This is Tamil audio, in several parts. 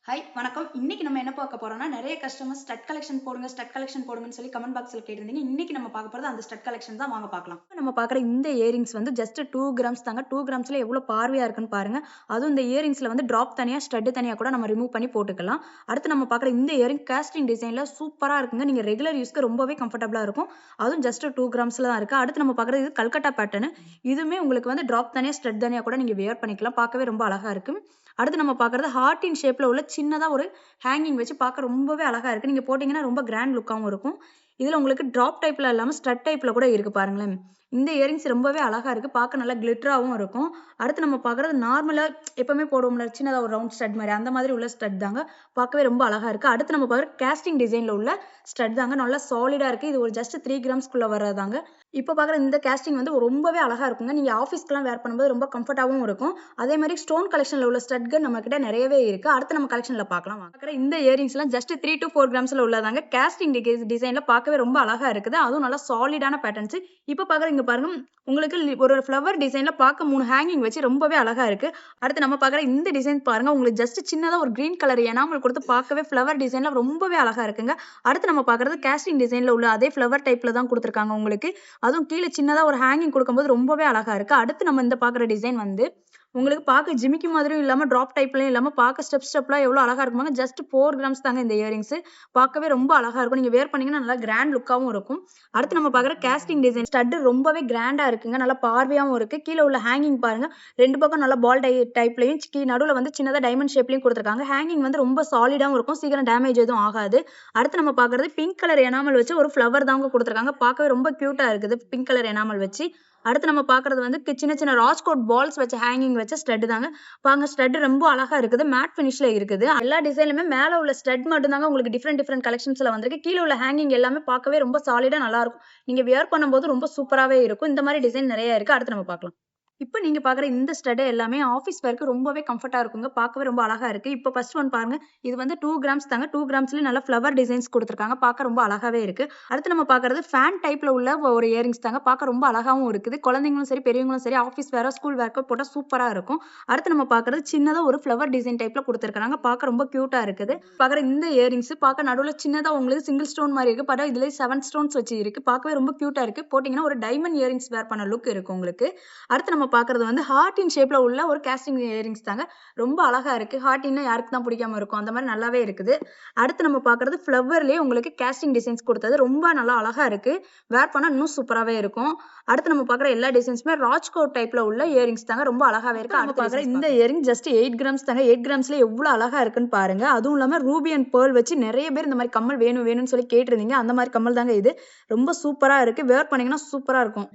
ஹாய் வணக்கம். இன்னைக்கு நம்ம என்ன பார்க்க போறோம்னா, நெறைய கஸ்டமர்ஸ் ஸ்டட் கலெக்ஷன் போடுங்க, ஸ்டட் கலெக்ஷன் போடுங்கன்னு சொல்லி கமெண்ட் பாக்ஸ்ல கேட்டிருந்தீங்க. இன்னைக்கு நம்ம பார்க்க போறது அந்த ஸ்டட் கலெக்ஷன் தான். வாங்க பார்க்கலாம். நம்ம பார்க்குற இந்த இயரிங்ஸ் வந்து ஜஸ்ட் 2 கிராம்ஸ் தாங்க. 2 கிராம்ஸ்ல எவ்வளோ பார்வையா இருக்குன்னு பாருங்க. அதுவும் இந்த இயரிங்ஸ்ல வந்து டிராப் தனியா, ஸ்டட் தனியா கூட நம்ம ரிமூவ் பண்ணி போட்டுக்கலாம். அடுத்து நம்ம பார்க்குற இந்த இயரிங் காஸ்டிங் டிசைன்ல சூப்பரா இருக்குங்க. நீங்க ரெகுலர் யூஸ்க்கு ரொம்பவே கம்ஃபர்டபுளா இருக்கும். அதுவும் ஜஸ்ட் 2 கிராம்ஸ்ல தான் இருக்கு. அடுத்து நம்ம பார்க்குறது இது கல்கட்டா பேட்டர்ன். இதுவுமே உங்களுக்கு வந்து டிராப் தனியா, ஸ்டட் தனியா கூட நீங்க வியர் பண்ணிக்கலாம். பார்க்கவே ரொம்ப அழகா இருக்கு. அடுத்து நம்ம பார்க்குறது ஹார்ட் இன் ஷேப்ல உள்ள சின்னதா ஒரு ஹேங்கிங் வச்சு பார்க்க ரொம்பவே அழகா இருக்கு. நீங்க போட்டீங்கன்னா ரொம்ப கிராண்ட் லுக்காவும் இருக்கும். இதுல உங்களுக்கு டிராப் டைப்ல இல்லாம ஸ்டட் டைப்ல கூட இருக்கு பாருங்களேன். இந்த இயரிங்ஸ் ரொம்பவே அழகா இருக்கு. பார்க்க நல்லா கிளிட்டராவும் இருக்கும். அடுத்து நம்ம பார்க்குறது நார்மலா எப்பவுமே போடுவோம்ல சின்னதா ஒரு ரவுண்ட் ஸ்டட் மாரி அந்த மாதிரி உள்ள ஸ்டட் தாங்க. பார்க்கவே ரொம்ப அழகா இருக்கு. அடுத்து நம்ம பார்க்குற காஸ்டிங் டிசைன்ல உள்ள ஸ்டட் தாங்க. நல்லா சாலிடா இருக்கு. இது ஒரு ஜஸ்ட் 3 கிராம்ஸ்க்குள்ள வர்றதாங்க. இப்ப பார்க்குற இந்த காஸ்டிங் வந்து ரொம்பவே அழகா இருக்குங்க. நீங்க ஆஃபீஸ்க்குலாம் வேர் பண்ணும்போது ரொம்ப கம்ஃபர்ட்டாவும் இருக்கும். அதே மாரி ஸ்டோன் கலெக்ஷன்ல உள்ள ஸ்டட்கள் நம்மகிட்ட நெறையவே இருக்கு. அடுத்து நம்ம கலெக்ஷன்ல பார்க்கலாம் வாங்க. பார்க்குற இந்த இயரிங்ஸ்லாம் ஜஸ்ட் 3 to 4 கிராம்ஸ்ல உள்ளதாங்க. காஸ்டிங் டிசைன்ல பார்க்கவே ரொம்ப அழகா இருக்குது. அதுவும் நல்லா சாலிடான பேட்டர்ன்ஸ். இப்ப பார்க்குற இங்க பாருங்க உங்களுக்கு ஒரு ஃப்ளவர் டிசைன்ல பார்க்க 3 ஹேங்கிங் வச்சு ரொம்பவே அழகா இருக்கு. அடுத்து நம்ம பார்க்குற இந்த டிசைன் பாருங்க. உங்களுக்கு ஜஸ்ட் சின்னதா ஒரு கிரீன் கலர் எனாமல் கொடுத்து பார்க்கவே ஃப்ளவர் டிசைன்ல ரொம்பவே அழகா இருக்குங்க. அடுத்து நம்ம பார்க்குறது காஸ்டிங் டிசைன்ல உள்ள அதே ஃப்ளவர் டைப்ல தான் குடுத்துருக்காங்க உங்களுக்கு. அதுவும் கீழ சின்னதா ஒரு ஹேங்கிங் குடுக்கும்போது ரொம்பவே அழகா இருக்கு. அடுத்து நம்ம இந்த பார்க்குற டிசைன் வந்து உங்களுக்கு பார்க்க ஜிமிக்கி மாதிரியும் இல்லாம, டிராப் டைப்லயும் இல்லாம, பார்க்க ஸ்டெப்லாம் எவ்வளோ அழகா இருக்குமாங்க. ஜஸ்ட் 4 கிராம்ஸ் தாங்க இந்த இயரிங்ஸ். பார்க்கவே ரொம்ப அழகா இருக்கும். நீங்க வேர் பண்ணீங்கன்னா நல்லா கிராண்ட் லுக்காவும் இருக்கும். அடுத்து நம்ம பார்க்குற காஸ்டிங் டிசைன் ஸ்டட் ரொம்பவே கிராண்டா இருக்குங்க. நல்லா பார்வையாவும் இருக்கு. கீழ உள்ள ஹேங்கிங் பாருங்க. 2 பக்கம் நல்லா பால் டைப்லயும் நடுவுல வந்து சின்னதா டைமண்ட் ஷேப்லயும் குடுத்துருக்காங்க. ஹேங்கிங் வந்து ரொம்ப சாலிடாவும் இருக்கும். சீக்கிரம் டேமேஜ் எதுவும் ஆகாது. அடுத்து நம்ம பார்க்குறது பிங்க் கலர் எனாமல் வச்சு ஒரு ஃப்ளவர் தாங்க குடுத்துருக்காங்க. பார்க்கவே ரொம்ப கியூட்டா இருக்குது. பிங்க் கலர் எனாமல் வச்சு. அடுத்து நம்ம பார்க்குறது வந்து சின்ன சின்ன ராஜ்கோட் பால்ஸ் வச்ச ஹேங்கிங் வச்ச ஸ்டட் தாங்க. பாருங்க ஸ்டட் ரொம்ப அழகா இருக்குது. மேட் ஃபினிஷ்ல இருக்குது. எல்லா டிசைன்லயுமே மேல உள்ள ஸ்டட் மட்டும் தாங்க உங்களுக்கு டிஃபரெண்ட் கலெக்ஷன்ஸ்ல வந்திருக்கு. கீழ உள்ள ஹேங்கிங் எல்லாமே பார்க்கவே ரொம்ப சாலிடா நல்லா இருக்கும். நீங்க வியர் பண்ணும்போது ரொம்ப சூப்பராவே இருக்கும். இந்த மாரி டிசைன் நெறைய இருக்கு. அடுத்து நம்ம பார்க்கலாம். இப்ப நீங்க பார்க்குற இந்த ஸ்டட் எல்லாமே ஆஃபீஸ் வேர்க்கு ரொம்பவே கம்ஃபர்ட்டா இருக்குங்க. பார்க்கவே ரொம்ப அழகா இருக்கு. இப்ப ஃபர்ஸ்ட் ஒன் பாருங்க. இது வந்து 2 கிராம்ஸ் தாங்க. 2 கிராம்ஸ்லயும் நல்ல ஃப்ளவர் டிசைன்ஸ் குடுத்துருக்காங்க. பார்க்க ரொம்ப அழகாவே இருக்கு. அடுத்து நம்ம பார்க்குறது ஃபேன் டைப்ல உள்ள ஒரு இயரிங்ஸ் தாங்க. பார்க்க ரொம்ப அழகாவும் இருக்குது. குழந்தைங்களும் சரி, பெரியவங்களும் சரி ஆஃபீஸ் வேரா, ஸ்கூல் வேர்க்கு போட்டா சூப்பரா இருக்கும். அடுத்து நம்ம பார்க்குறது சின்னதா ஒரு ஃப்ளவர் டிசைன் டைப்ல குடுத்துருக்காங்க. பார்க்க ரொம்ப கியூட்டா இருக்குது. பார்க்குற இந்த இயரிங்ஸ் பார்க்க நடுவுல சின்னதா உங்களுக்கு சிங்கிள் ஸ்டோன் மாரி இருக்கு. பார்த்தா இதுலயே 7 ஸ்டோன்ஸ் வச்சு இருக்கு. பார்க்கவே ரொம்ப கியூட்டா இருக்கு. போட்டீங்கன்னா ஒரு டைமண்ட் இயரிங்ஸ் வேர் பண்ண லுக் இருக்கு உங்களுக்கு. அடுத்து நம்ம பார்க்குறது வந்து ஹார்ட் இன் ஷேப்ல உள்ள ஒரு காஸ்டிங் இயரிங்ஸ் தாங்க. ரொம்ப அழகா இருக்கு. ஹார்ட் இன்னா யாருக்கு தான் பிடிக்காம இருக்கும். அந்த மாரி நல்லாவே இருக்குது. அடுத்து நம்ம பார்க்குறது ஃப்ளவர்லயே உங்களுக்கு காஸ்டிங் டிசைன்ஸ் குடுத்தது. ரொம்ப நல்லா அழகா இருக்கு. வேர் பண்ணா இன்னும் சூப்பராவே இருக்கும். அடுத்து நம்ம பார்க்குற எல்லா டிசைன்ஸுமே ராஜ்கோட் டைப்ல உள்ள இயரிங்ஸ் தாங்க. ரொம்ப அழகாவே இருக்கு. அடுத்து பார்க்குற இந்த இயரிங் ஜஸ்ட் 8 கிராம்ஸ் தாங்க. 8 கிராம்ஸ்ல எவ்வளோ அழகா இருக்குன்னு பாருங்க. அதுவும் இல்லாம ரூபி அண்ட் பெர்ல் வச்சு நெறைய பேர் இந்த மாரி கம்மல் வேணும்னு சொல்லி கேட்டிருந்தீங்க. அந்த மாரி கம்மல் தாங்க இது. ரொம்ப சூப்பரா இருக்கு. வேர் பண்ணீங்கன்னா சூப்பரா இருக்கும்.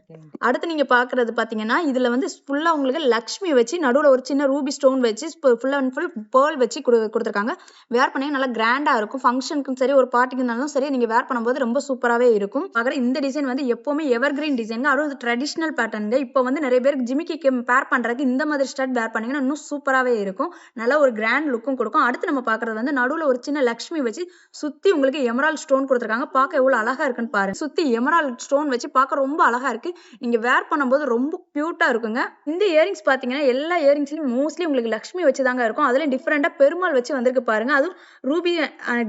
அடுத்து நீங்க பார்க்குறது பார்த்தீங்கன்னா, இதுல வந்து ஃபுல்லா உங்களுக்கு லக்ஷ்மி வச்சு நடுவுல ஒரு சின்ன ரூபி ஸ்டோன் வச்சு ஃபுல் அண்ட் ஃபுல் பெர்ல் வச்சு குடுத்துருக்காங்க. வேர் பண்ணீங்கன்னா நல்லா கிராண்டா இருக்கும். ஃபங்ஷனுக்கும் சரி, ஒரு பார்ட்டிக்குனாலும் சரி, நீங்க வேர் பண்ணும்போது ரொம்ப சூப்பராவே இருக்கும். பார்க்குற இந்த டிசைன் வந்து எப்பவுமே எவர்கிரீன் டிசைன்ங்க. அதுவும் ட்ரெடிஷனல் பேட்டர்ன்ங்க. இப்போ வந்து நெறைய பேருக்கு ஜிமிக்கிக்கு பேர் பண்றதுக்கு இந்த மாதிரி ஸ்டட் வேர் பண்ணீங்கன்னா இன்னும் சூப்பராவே இருக்கும். நல்ல ஒரு கிராண்ட் லுக்கும் குடுக்கும். அடுத்து நம்ம பார்க்குறது வந்து நடுவுல ஒரு சின்ன லக்ஷ்மி வச்சு சுத்தி உங்களுக்கு எமரால்ட் ஸ்டோன் குடுத்துருக்காங்க. பார்க்க எவ்வளவு அழகா இருக்குன்னு பாருங்க. சுத்தி எமரால்ட் ஸ்டோன் வச்சு பார்க்க ரொம்ப அழகா இருக்கு. நீங்க வேர் பண்ணும்போது ரொம்ப கியூட்டா இருக்குங்க. இந்த இயரிங்ஸ் பார்த்தீங்கன்னா, எல்லா இயரிங்ஸ்லயும் மோஸ்ட்லி உங்களுக்கு லக்ஷ்மி வச்சு தாங்க இருக்கும். அதுலயும் டிஃபரெண்டா பெருமாள் வச்சு வந்திருக்கு பாருங்க. அதுவும் Ruby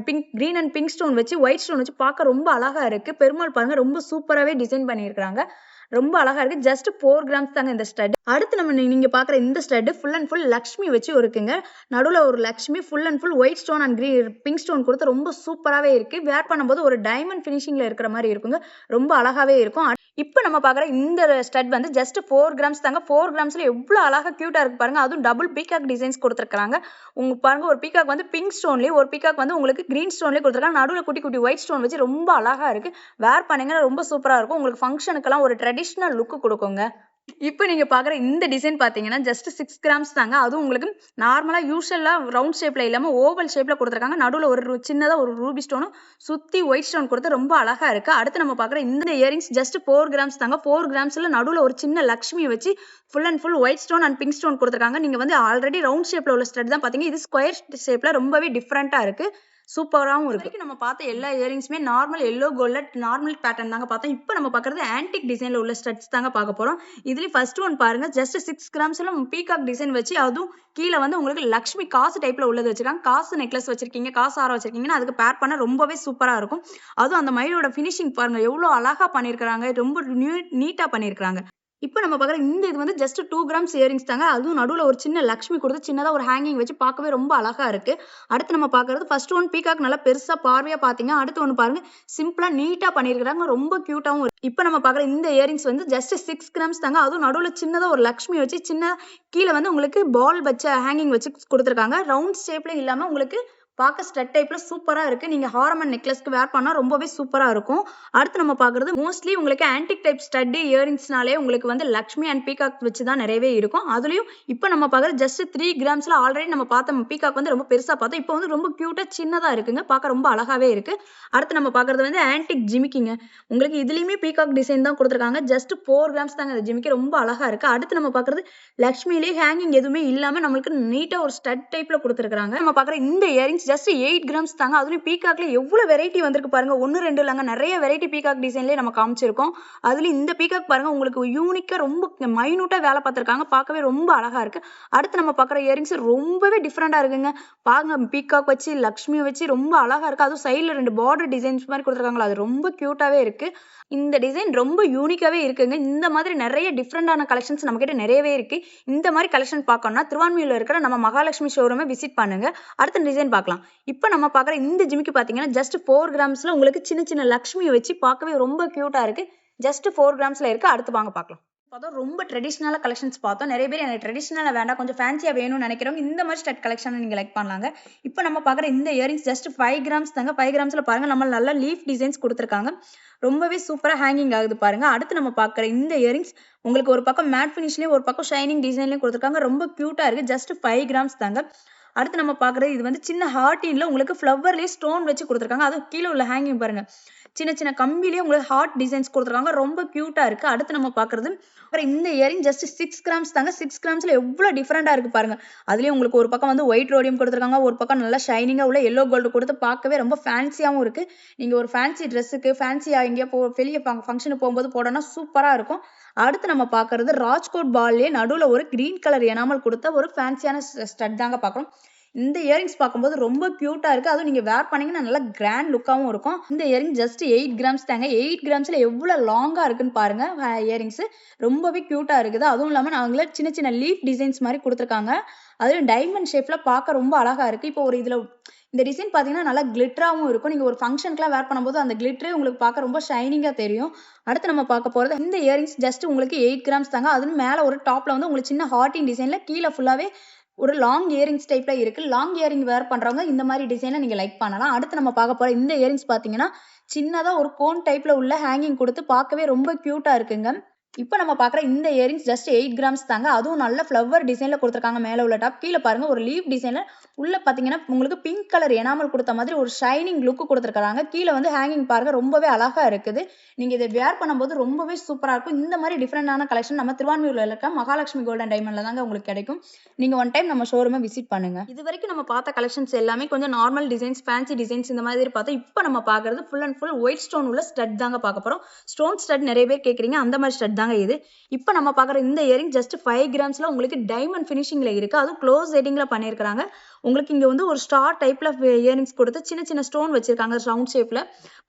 pink green and pink stone வச்சு ஒயிட் ஸ்டோன் வச்சு பார்க்க ரொம்ப அழகா இருக்கு. பெருமாள் பாருங்க ரொம்ப சூப்பராவே டிசைன் பண்ணியிருக்காங்க. ரொம்ப அழகா இருக்கு. ஜஸ்ட் 4 கிராம்ஸ் தாங்க இந்த ஸ்டட். அடுத்து நம்ம நீங்க பார்க்குற இந்த stud full and full Lakshmi வச்சு இருக்குங்க. நடுவுல ஒரு Lakshmi full and full white stone and pink stone குடுத்து ரொம்ப சூப்பராவே இருக்கு. வேர் பண்ணும்போது ஒரு டைமண்ட் ஃபினிஷிங்ல இருக்கிற மாரி இருக்குங்க. ரொம்ப அழகாவே இருக்கும். இப்ப நம்ம பார்க்குற இந்த ஸ்டட் வந்து ஜஸ்ட் 4 கிராம்ஸ் தாங்க. 4 கிராம்ஸ்ல எவ்வளோ அழகா கியூட்டா இருக்கு பாருங்க. அதுவும் டபுள் பீகாக் டிசைன்ஸ் குடுத்துருக்காங்க. பாருங்க ஒரு பீகாக் வந்து பிங்க் ஸ்டோன்லயும், ஒரு பீகாக் வந்து உங்களுக்கு கிரீன் ஸ்டோன்லயும் குடுத்துருக்காங்க. நடுவுல குட்டி குட்டி ஒயிட் ஸ்டோன் வச்சு ரொம்ப அழகா இருக்கு. வேர் பண்ணீங்கன்னா ரொம்ப சூப்பரா இருக்கும். உங்களுக்கு ஃபங்ஷனுக்கெல்லாம் ஒரு ட்ரெடிஷனல் லுக் குடுக்குங்க. இப்ப நீங்க பார்க்குற இந்த டிசைன் பார்த்தீங்கன்னா, ஜஸ்ட் 6 கிராம்ஸ் தாங்க. அதுவும் உங்களுக்கு நார்மலா யூசுவலா ரவுண்ட் ஷேப்ல இல்லாம ஓவல் ஷேப்ல குடுத்துருக்காங்க. நடுவுல ஒரு சின்னதா ஒரு ரூபி ஸ்டோனும் சுத்தி ஒயிட் ஸ்டோன் குடுத்து ரொம்ப அழகா இருக்கு. அடுத்து நம்ம பார்க்குற இந்த இயரிங்ஸ் ஜஸ்ட் 4 கிராம்ஸ் தாங்க. 4 கிராம்ஸ்ல நடுவுல ஒரு சின்ன லக்ஷ்மி வச்சு full and full white stone and pink stone குடுத்துருக்காங்க. நீங்க வந்து ஆல்ரெடி ரவுண்ட் ஷேப்ல உள்ள ஸ்டட் தான் பார்த்தீங்க. இது ஸ்கொயர் ஷேப்ல ரொம்பவே டிஃபரெண்டா இருக்கு. சூப்பராவும் இருக்கு. நம்ம பார்த்த எல்லா இயரிங்ஸுமே நார்மல் எல்லோ கோல்ட்ல நார்மல் பேட்டர்ன் தாங்க பார்த்தோம். இப்போ நம்ம பார்க்கறது ஆன்டிக் டிசைன்ல உள்ள ஸ்டட்ஸ் தாங்க பார்க்க போறோம். இதுலயும் ஃபர்ஸ்ட் ஒன் பாருங்க, ஜஸ்ட் 6 கிராம்ஸ்ல பீகாக் டிசைன் வச்சு, அதுவும் கீழே வந்து உங்களுக்கு லக்ஷ்மி காசு டைப்ல உள்ளது வச்சிருக்காங்க. காசு நெக்லஸ் வச்சிருக்கீங்க, காசு ஆரம் வச்சிருக்கீங்கன்னா அதுக்கு பேர் பண்ண ரொம்பவே சூப்பரா இருக்கும். அதுவும் அந்த மயிலோட ஃபினிஷிங் பாருங்க எவ்வளவு அழகா பண்ணிருக்காங்க, ரொம்ப நீட்டா பண்ணிருக்காங்க. இப்போ நம்ம பார்க்குற இந்த இது வந்து ஜஸ்ட் 2 கிராம்ஸ் இயரிங்ஸ் தாங்க. அதுவும் நடுவுல ஒரு சின்ன லக்ஷ்மி கொடுத்து சின்னதா ஒரு ஹேங்கிங் வச்சு பார்க்கவே ரொம்ப அழகா இருக்கு. அடுத்து நம்ம பார்க்கறது ஃபர்ஸ்ட் ஒன் பீகாக் நல்லா பெருசா பார்வையா பார்த்தீங்க. அடுத்து ஒன்று பாருங்க சிம்பிளா நீட்டா பண்ணியிருக்காங்க, ரொம்ப கியூட்டாவும் இருக்கு. இப்போ நம்ம பார்க்குற இந்த இயரிங்ஸ் வந்து ஜஸ்ட் 6 கிராம்ஸ் தாங்க. அதுவும் நடுவுல சின்னதா ஒரு லக்ஷ்மி வச்சு சின்ன கீழே வந்து உங்களுக்கு பால் வச்ச ஹேங்கிங் வச்சு கொடுத்துருக்காங்க. ரவுண்ட் ஷேப்ல இல்லாம உங்களுக்கு பார்க்க ஸ்டட் டைப்ல சூப்பரா இருக்கு. நீங்க ஹாரம் அண்ட் நெக்லஸ்க்கு வேர் பண்ணா ரொம்பவே சூப்பரா இருக்கும். அடுத்து நம்ம பார்க்கறது மோஸ்ட்லி உங்களுக்கு ஆன்டிக் டைப் ஸ்டட் இயரிங்ஸ்னாலே உங்களுக்கு வந்து லக்ஷ்மி அண்ட் பீகாக் வச்சு தான் நிறையவே இருக்கும். அதுலயும் இப்போ நம்ம பார்க்கறது ஜஸ்ட் 3 கிராம்ஸ்ல ஆல்ரெடி நம்ம பார்த்த பீகாக் வந்து ரொம்ப பெருசா பார்த்தோம். இப்போ வந்து ரொம்ப கியூட்டா சின்னதா இருக்குங்க, பார்க்க ரொம்ப அழகாவே இருக்கு. அடுத்து நம்ம பார்க்கறது வந்து ஆன்டிக் ஜிமிக்கிங்க. உங்களுக்கு இதுலயுமே பீகாக் டிசைன் தான் கொடுத்துருக்காங்க. ஜஸ்ட் 4 கிராம்ஸ் தாங்க இந்த ஜிமிக்கி, ரொம்ப அழகா இருக்கு. அடுத்து நம்ம பார்க்கறது லக்ஷ்மிலேயே ஹேங்கிங் எதுவுமே இல்லாம நம்மளுக்கு நீட்டா ஒரு ஸ்டட் டைப்ல கொடுத்துருக்காங்க. நம்ம பார்க்குற இந்த இயரிங்ஸ் ஜஸ்ட் 8 கிராம்ஸ் தாங்க. அதுலயும் பீகாக்ல எவ்வளவு வெரைட்டி வந்திருக்கு பாருங்க. 1 2 இல்லங்க, நிறைய வெரைட்டி பீகாக் டிசைன்லயே நம்ம காமிச்சிருக்கோம். அதுலயும் இந்த பீகாக் பாருங்க உங்களுக்கு யூனிக்கா ரொம்ப மைனூட்டா வேலை பார்த்திருக்காங்க, பார்க்கவே ரொம்ப அழகா இருக்கு. அடுத்து நம்ம பார்க்குற இயரிங்ஸ் ரொம்பவே டிஃப்ரெண்டா இருக்குங்க. பாருங்க பீகாக் வச்சு லக்ஷ்மி வச்சு ரொம்ப அழகா இருக்கு. அதுவும் சைட்ல 2 பார்டர் டிசைன்ஸ் மாதிரி கொடுத்துருக்காங்களா, அது ரொம்ப கியூட்டாவே இருக்கு. இந்த டிசைன் ரொம்ப யூனிக்காவே இருக்குங்க. இந்த மாதிரி நிறைய டிஃப்ரெண்டான கலெக்ஷன்ஸ் நம்ம கிட்ட நிறையவே இருக்கு. இந்த மாதிரி கலெக்ஷன் பார்க்கணும்னா திருவான்மியூர்ல இருக்கிற நம்ம மகாலட்சுமி ஷோரூமை விசிட் பண்ணுங்க. அடுத்த டிசைன் பார்க்கலாம். இப்போ நம்ம பார்க்குற இந்த ஜிமிக்கி பார்த்தீங்கன்னா ஜஸ்ட் 4 கிராம்ஸ்ல உங்களுக்கு சின்ன சின்ன லக்ஷ்மியை வச்சு பார்க்கவே ரொம்ப கியூட்டா இருக்கு. ஜஸ்ட் 4 கிராம்ஸ்ல இருக்கு. அடுத்து வாங்க பார்க்கலாம். பார்த்தோம் ரொம்ப ட்ரெடிஷ்னலாக கலெக்ஷன்ஸ் பார்த்தோம். நிறைய பேர் எனக்கு ட்ரெடிஷ்னலாக வேண்டாம், கொஞ்சம் ஃபேன்சியாக வேணும்னு நினைக்கிறவங்க இந்த மாதிரி ஸ்டட் கலெக்ஷன் நீங்கள் லைக் பண்ணலாங்க. இப்போ நம்ம பார்க்குற இந்த இயரிங்ஸ் ஜஸ்ட் 5 கிராம்ஸ் தாங்க. 5 கிராம்ஸில் பாருங்க நம்ம நல்ல லீஃப் டிசைன்ஸ் கொடுத்துருக்காங்க, ரொம்பவே சூப்பராக ஹேங்கிங் ஆகுது பாருங்க. அடுத்து நம்ம பார்க்குற இந்த இயரிங்ஸ் உங்களுக்கு ஒரு பக்கம் மேட் ஃபினிஷ்லேயும் ஒரு பக்கம் ஷைனிங் டிசைன்லையும் கொடுத்துருக்காங்க, ரொம்ப க்யூட்டாக இருக்குது. ஜஸ்ட் 5 கிராம்ஸ் தாங்க. அடுத்து நம்ம பார்க்குறது இது வந்து சின்ன ஹார்டின்ல உங்களுக்கு ஃப்ளவர்லேயே ஸ்டோன் வச்சு கொடுத்துருக்காங்க. அதுவும் கீழே உள்ள ஹேங்கிங் பாருங்க சின்ன சின்ன கம்பிலேயே உங்களுக்கு ஹார்ட் டிசைன்ஸ் கொடுத்துருக்காங்க, ரொம்ப கியூட்டா இருக்கு. அடுத்து நம்ம பார்க்குறது இந்த இயரிங் ஜஸ்ட் 6 கிராம்ஸ் தாங்க. 6 கிராம்ஸ்ல எவ்வளவு டிஃபரெண்டா இருக்கு பாருங்க. அதுலயும் உங்களுக்கு ஒரு பக்கம் வந்து ஒயிட் ரோடியம் கொடுத்துருக்காங்க, ஒரு பக்கம் நல்லா ஷைனிங்கா உள்ள எல்லோ கோல்டு கொடுத்து பார்க்கவே ரொம்ப ஃபேன்சியாவும் இருக்கு. நீங்க ஒரு ஃபேன்சி ட்ரெஸ்ஸுக்கு ஃபேன்சியா எங்கேயா வெளிய ஃபங்க்ஷனுக்கு போகும்போது போடனா சூப்பரா இருக்கும். அடுத்து நம்ம பார்க்கறது ராஜ்கோட் பால்லே நடுவுல ஒரு கிரீன் கலர் எனாமல் கொடுத்த ஒரு ஃபேன்சியான ஸ்டட் தாங்க பார்க்குறோம். இந்த இயரிங்ஸ் பார்க்கும்போது ரொம்ப கியூட்டா இருக்கு. அதுவும் நீங்க வேர் பண்ணீங்கன்னா நல்லா கிராண்ட் லுக்காவும் இருக்கும். இந்த இயரிங் ஜஸ்ட் 8 கிராம்ஸ் தாங்க. 8 கிராம்ஸ்ல எவ்வளவு லாங்கா இருக்குன்னு பாருங்க. இயரிங்ஸ் ரொம்பவே கியூட்டா இருக்குது. அதுவும் இல்லாம நாங்களே சின்ன சின்ன லீஃப் டிசைன்ஸ் மாதிரி கொடுத்துருக்காங்க. அதுவும் டைமண்ட் ஷேப்ல பார்க்க ரொம்ப அழகா இருக்கு. இப்போ ஒரு இதுல இந்த டிசைன் பாத்தீங்கன்னா நல்லா கிளிட்டராவும் இருக்கும். நீங்க ஒரு ஃபங்க்ஷனுக்குலாம் வேர் பண்ணும்போது அந்த கிளிட்டரே உங்களுக்கு பார்க்க ரொம்ப ஷைனிங்கா தெரியும். அடுத்து நம்ம பார்க்க போறது இந்த இயரிங்ஸ் ஜஸ்ட் உங்களுக்கு 8 கிராம்ஸ் தாங்க. அதுவும் மேல ஒரு டாப்ல வந்து உங்களுக்கு சின்ன ஹார்டின் டிசைன்ல கீழே ஃபுல்லாவே ஒரு லாங் இயரிங்ஸ் டைப்ல இருக்கு. லாங் இயரிங் வேர் பண்றவங்க இந்த மாதிரி டிசைனை நீங்க லைக் பண்ணலாம். அடுத்து நம்ம பார்க்க போற இந்த இயரிங்ஸ் பாத்தீங்கன்னா சின்னதா ஒரு கோன் டைப்ல உள்ள ஹேங்கிங் கொடுத்து பார்க்கவே ரொம்ப கியூட்டா இருக்குங்க. இப்போ நம்ம பார்க்குற இந்த இயரிங்ஸ் ஜஸ்ட் 8 கிராம்ஸ் தாங்க. அதுவும் நல்ல ஃப்ளவர் டிசைன்ல கொடுத்துருக்காங்க. மேலே உள்ள டாப் கீழே பாருங்க ஒரு லீஃப் டிசைன்ல உள்ள பார்த்தீங்கன்னா உங்களுக்கு பிங்க் கலர் எனாமல் கொடுத்த மாதிரி ஒரு ஷைனிங் லுக் கொடுத்துருக்காங்க. கீழே வந்து ஹேங்கிங் பாருங்க ரொம்பவே அழகா இருக்குது. நீங்க இதை வேர் பண்ணும்போது ரொம்பவே சூப்பரா இருக்கும். இந்த மாதிரி டிஃப்ரெண்டான கலெக்ஷன் நம்ம திருவான்மியூர்ல இருக்க மகாலட்சுமி கோல்டன் டைமண்ட்ல தாங்க உங்களுக்கு கிடைக்கும். நீங்க ஒன் டைம் நம்ம ஷோரூமை விசிட் பண்ணுங்க. இது வரைக்கும் நம்ம பார்த்த கலெக்ஷன்ஸ் எல்லாமே கொஞ்சம் நார்மல் டிசைன்ஸ், ஃபேன்சி டிசைன்ஸ் இந்த மாதிரி பார்த்தோம். இப்போ நம்ம பார்க்கறது full and full white stone உள்ள ஸ்டட் தாங்க பார்க்க போறோம். ஸ்டோன் ஸ்டட் நிறைய பேர் கேட்குறீங்க, அந்த மாதிரி ஸ்டட் தாங்க இது. இப்போ நம்ம பார்க்குற இந்த இயரிங் ஜஸ்ட் 5 கிராம்ஸ்ல உங்களுக்கு டைமண்ட் ஃபினிஷிங்ல இருக்கு. அதுவும் க்ளோஸ் செட்டிங்ல பண்ணியிருக்காங்க. உங்களுக்கு இங்க வந்து ஒரு ஸ்டார் டைப்ல இயரிங்ஸ் கொடுத்து சின்ன சின்ன ஸ்டோன் வச்சிருக்காங்க ரவுண்ட் ஷேப்ல.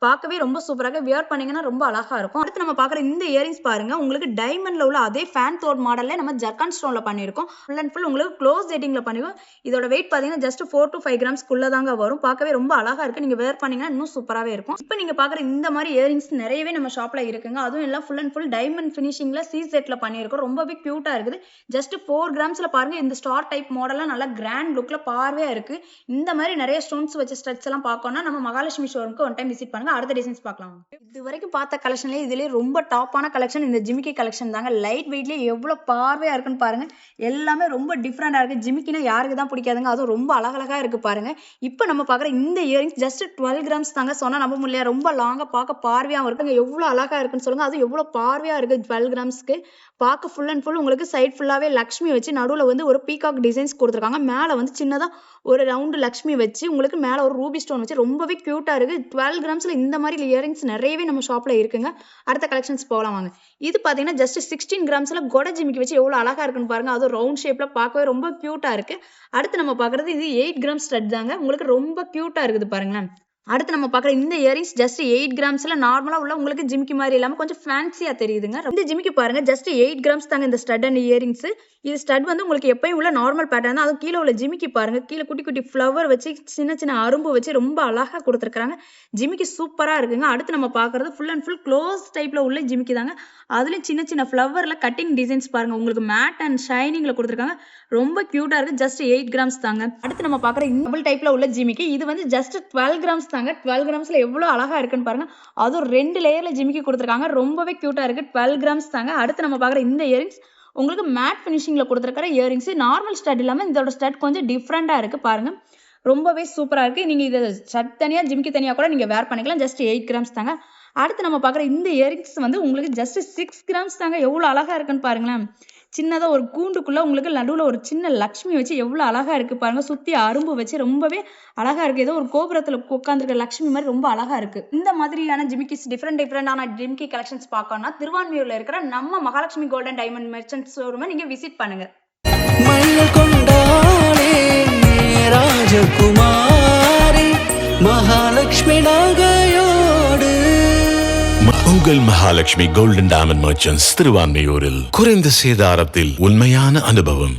பார்க்கவே ரொம்ப சூப்பராக வியர் பண்ணீங்கன்னா ரொம்ப அழகா இருக்கும். அடுத்து நம்ம பார்க்குற இந்த இயரிங்ஸ் பாருங்க உங்களுக்கு டைமண்ட்ல உள்ள அதே ஃபேன் தோட் மாடல்ல நம்ம ஜர்கான் ஸ்டோன்ல பண்ணியிருக்கோம். ஃபுல் அண்ட் ஃபுல் உங்களுக்கு க்ளோஸ் செட்டிங்ல பண்ணிருக்கோம். இதோட வெயிட் பார்த்தீங்கன்னா ஜஸ்ட் 4 to 5 கிராம்ஸ்க்குள்ள தாங்க வரும். பார்க்கவே ரொம்ப அழகா இருக்கு. நீங்க வேர் பண்ணீங்கன்னா இன்னும் சூப்பராகவே இருக்கும். இப்போ நீங்க பார்க்குற இந்த மாதிரி இயரிங்ஸ் நிறையவே நம்ம ஷாப்ல இருக்குங்க. அதுவும் எல்லாம் ஃபுல் அண்ட் ஃபுல் டைமண்ட் ஃபினிஷிங்ல செட்ல பண்ணியிருக்கோம். ரொம்பவே கியூட்டா இருக்குது. ஜஸ்ட் 4 கிராம்ஸ்ல பாருங்க இந்த ஸ்டார் டைப் மாடல்லாம் நல்லா கிராண்ட் லுக்ல பார்வையா இருக்கு. இந்த மாதிரி நிறைய ஸ்டோன்ஸ் வச்ச ஸ்டட்ஸ் எல்லாம் பார்க்கணும்னா நம்ம மகாலட்சுமி ஷோரூமுக்கு ஒன் டைம் விசிட் பண்ணுங்க. அடுத்த டிசைன்ஸ் பார்க்கலாம். இது வரைக்கும் பார்த்த கலெக்ஷன்லயே இதுலயே ரொம்ப டாப்பான கலெக்ஷன் இந்த ஜிமிக்கி கலெக்ஷன் தாங்க. லைட் வெயிட்லயே எவ்வளவு பார்வையா இருக்குன்னு பாருங்க. எல்லாமே ரொம்ப டிஃப்ரெண்டா இருக்கு. ஜிமிக்கினா யாருக்கு தான் பிடிக்காதுங்க, அதுவும் ரொம்ப அழகழகா இருக்கு பாருங்க. இப்போ நம்ம பார்க்குற இந்த இயரிங்ஸ் ஜஸ்ட் 12 கிராம்ஸ் தாங்க. சொன்னா நம்ப முடியல, ரொம்ப லாங்கா பார்க்க பார்வையாவும் இருக்குங்க. எவ்வளவு அழகா இருக்குன்னு சொல்லுங்க. அது எவ்வளவு பார்வையா இருக்கு. 12 கிராம்ஸ்க்கு பார்க்க ஃபுல் அண்ட் ஃபுல் உங்களுக்கு சைட் ஃபுல்லாவே லக்ஷ்மி வச்சு நடுவுல வந்து ஒரு பீகாக் டிசைன்ஸ் கொடுத்துருக்காங்க. மேல வந்து சின்னதா ஒரு ரவுண்ட் லக்ஷ்மி வச்சு உங்களுக்கு மேல ஒரு ரூபி ஸ்டோன் வச்சு ரொம்பவே கியூட்டா இருக்கு. 12 கிராம்ஸ்ல இந்த மாதிரி இயரிங்ஸ் நிறையவே நம்ம ஷாப்ல இருக்குங்க. அடுத்த கலெக்ஷன்ஸ் போகலாம் வாங்க. இது பாத்தீங்கன்னா ஜஸ்ட் 16 கிராம்ஸ்ல கொடை ஜிமிக்கி வச்சு எவ்வளவு அழகா இருக்குன்னு பாருங்க. அது ரவுண்ட் ஷேப்ல பார்க்கவே ரொம்ப கியூட்டா இருக்கு. அடுத்து நம்ம பாக்குறது இது 8 கிராம் ஸ்டட் தாங்க. உங்களுக்கு ரொம்ப கியூட்டா இருக்குது பாருங்களேன். அடுத்து நம்ம பாக்குற இந்த இயரிங்ஸ் ஜஸ்ட் 8 கிராம்ஸ்ல நார்மலா உள்ள உங்களுக்கு ஜிமிக்கி மாதிரி இல்லாம கொஞ்சம் ஃபேன்சியா தெரியுதுங்க. இந்த ஜிமிக்கி பாருங்க ஜஸ்ட் 8 கிராம்ஸ் தாங்க இந்த ஸ்டட் அண்ட் இயரிங்ஸ். இது ஸ்டட் வந்து உங்களுக்கு எப்பயும் உள்ள நார்மல் பேட்டர்ன் தான். அது கீழே உள்ள ஜிமிக்கி பாருங்க, கீழே குட்டி குட்டி ஃப்ளவர் வச்சு சின்ன சின்ன அரும்பு வச்சு ரொம்ப அழகா கொடுத்துருக்காங்க. ஜிமிக்கி சூப்பரா இருக்குங்க. அடுத்து நம்ம பாக்குறது ஃபுல் அண்ட் ஃபுல் க்ளோஸ் டைப்ல உள்ள ஜிமிக்கி தாங்க. அதுலயும் சின்ன சின்ன ஃப்ளவர்ல கட்டிங் டிசைன்ஸ் பாருங்க, உங்களுக்கு மேட் அண்ட் ஷைனிங்ல கொடுத்துருக்காங்க. ரொம்ப கியூட்டா இருக்கு. ஜஸ்ட் 8 கிராம்ஸ் தாங்க. அடுத்து நம்ம பாக்குற இந்த டபுள் டைப்ல உள்ள ஜிமிக்கி இது வந்து ஜஸ்ட் 12 கிராம்ஸ் தாங்க. 12 கிராம்ஸ்ல எவ்வளவு அழகா இருக்குன்னு பாருங்க. அதுவும் 2 லேயர்ல ஜிமிக்கி கொடுத்துருக்காங்க. ரொம்பவே கியூட்டா இருக்கு. 12 கிராம்ஸ் தாங்க. அடுத்து நம்ம பாக்குற இந்த இயரிங்ஸ் உங்களுக்கு மேட் பினிஷிங்ல கொடுத்துருக்கிற இயரிங்ஸ். நார்மல் ஸ்டட் இல்லாம இதோட ஸ்டட் கொஞ்சம் டிஃப்ரெண்டா இருக்கு பாருங்க. ரொம்பவே சூப்பரா இருக்கு. நீங்க இதை ஸ்டட் தனியா ஜிமிக்கி தனியா கூட நீங்க வேர் பண்ணிக்கலாம். ஜஸ்ட் 8 கிராம்ஸ் தாங்க. அடுத்து நம்ம பாக்குற இந்த இயரிங்ஸ் வந்து உங்களுக்கு ஜஸ்ட் 6 கிராம்ஸ் தாங்க. எவ்வளவு அழகா இருக்குன்னு பாருங்களேன். சின்னதா ஒரு கூண்டுக்குள்ள உங்களுக்கு நடுவுல ஒரு சின்ன லக்ஷ்மி வச்சு எவ்வளவு அழகா இருக்கு பாருங்க. சுத்தி அரும்பு வச்சு ரொம்பவே அழகா இருக்கு. ஏதோ ஒரு கோபுரத்துல உட்கார்ந்துருக்க லக்ஷ்மி மாதிரி ரொம்ப அழகா இருக்கு. இந்த மாதிரியான ஜிமிக்கிஸ் டிஃப்ரெண்டான ஜிமிக்கி கலெக்ஷன்ஸ் பார்க்கணும்னா திருவான்மியூர்ல இருக்கிற நம்ம மகாலட்சுமி கோல்டன் டைமண்ட் மெர்ச்சன்ட் ஷோரூமை நீங்க விசிட் பண்ணுங்க. ராஜகுமாரி மகாலட்சுமி நகையோடு உங்கள் மகாலட்சுமி கோல்டன் டைமண்ட் மெர்ச்சன்ட்ஸ் திருவான்மியூரில் குறைந்த சேதாரத்தில் உண்மையான அனுபவம்.